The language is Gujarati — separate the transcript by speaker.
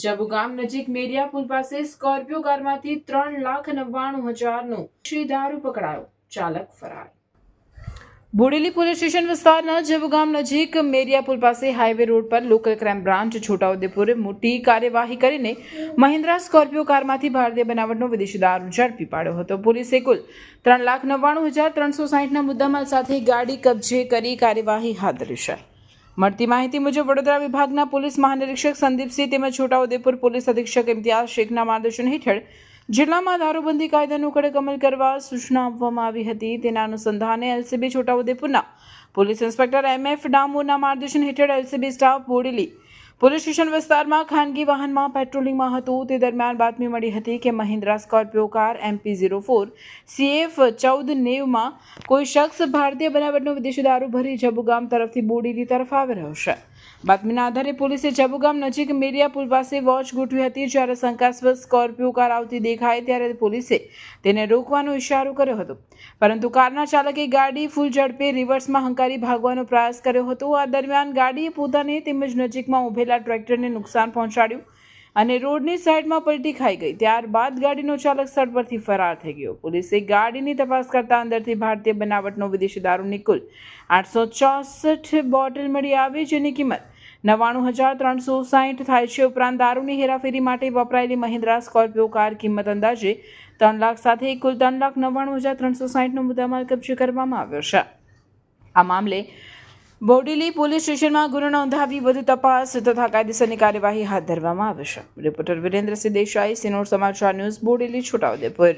Speaker 1: જબુગામ નજીક મેરિયા પુલ પાસે સ્કોર્પિયો કારમાંથી 3,99,000નો દારૂ પકડાયો, ચાલક ફરાર। બોડેલી પોલીસ સ્ટેશન વિસ્તારના જબુગામ નજીક મેરિયા પુલ પાસે હાઈવે રોડ પર લોકલ ક્રાઇમ બ્રાન્ચ છોટાઉદેપુરે મોટી કાર્યવાહી કરીને મહિન્દ્રા સ્કોર્પિયો કારમાંથી ભારતીય બનાવટનો વિદેશી દારૂ ઝડપી પાડ્યો હતો। પોલીસે કુલ 3,99,360ના મુદ્દામાલ સાથે ગાડી કબજે કરી કાર્યવાહી હાથ ધરી છે। મળતી માહિતી મુજબ વડોદરા વિભાગના પોલીસ મહાનિરીક્ષક સંદીપસિંહ તેમજ છોટાઉદેપુર પોલીસ અધિક્ષક ઇમ્તિયાઝ શેખના માર્ગદર્શન હેઠળ જિલ્લામાં દારૂબંધી કાયદાનો કડક અમલ કરવા સૂચના આપવામાં આવી હતી। તેના અનુસંધાને એલસીબી છોટાઉદેપુરના પોલીસ ઇન્સ્પેક્ટર MF ડામોરના માર્ગદર્શન હેઠળ LCB staff Bodeli police station વિસ્તારમાં ખાનગી વાહનમાં પેટ્રોલિંગમાં હતું। તે દરમિયાન બાતમી મળી હતી કે Mahindra Scorpio car MP04 CF 1490માં કોઈ શખ્સ ભારતીય બનાવટનો વિદેશી દારૂ ભરી જબુગામ તરફથી બોડેલી તરફ આવી રહ્યો છે। બાતમીના આધારે પોલીસે જબુગામ નજીક મેરિયા પુલ પાસે વોચ ગોઠવી હતી। જ્યારે શંકાસ્પદ સ્કોર્પિયો કાર આવતી દેખાય ત્યારે પોલીસે તેને રોકવાનો ઇશારો કર્યો હતો, પરંતુ કારના ચાલકે ગાડી ફૂલ ઝડપે રિવર્સમાં હંકારી ભાગવાનો પ્રયાસ કર્યો હતો। આ દરમિયાન ગાડીએ પોતાને તેમજ નજીકમાં ઉભેલા ટ્રેક્ટરને નુકસાન પહોંચાડ્યું અને રોડની સાઈડમાં પલટી ખાઈ ગઈ। ત્યારબાદ ગાડીનો ચાલક સ્થળ પરથી ફરાર થઈ ગયો। પોલીસે ગાડીની તપાસ કરતા અંદરથી ભારતીય બનાવટનો વિદેશી દારૂની કુલ 864 બોટલ મળી આવી, જેની કિંમત 99,360 થાય છે। ઉપરાંત દારૂની હેરાફેરી માટે વપરાયેલી મહિન્દ્રા સ્કોર્પિયો કાર કિંમત અંદાજે 3 લાખ સાથે કુલ 3,99,360નો મુદ્દામાલ કબજે કરવામાં આવ્યો છે। આ મામલે બોડેલી પોલીસ સ્ટેશનમાં ગુનો નોંધાવી વધુ તપાસ તથા કાયદેસરની કાર્યવાહી હાથ ધરવામાં આવી છે। રિપોર્ટર વિરેન્દ્રસિંહ દેસાઈ, સિનોર સમાચાર ન્યૂઝ, બોડેલી, છોટાઉદેપુર।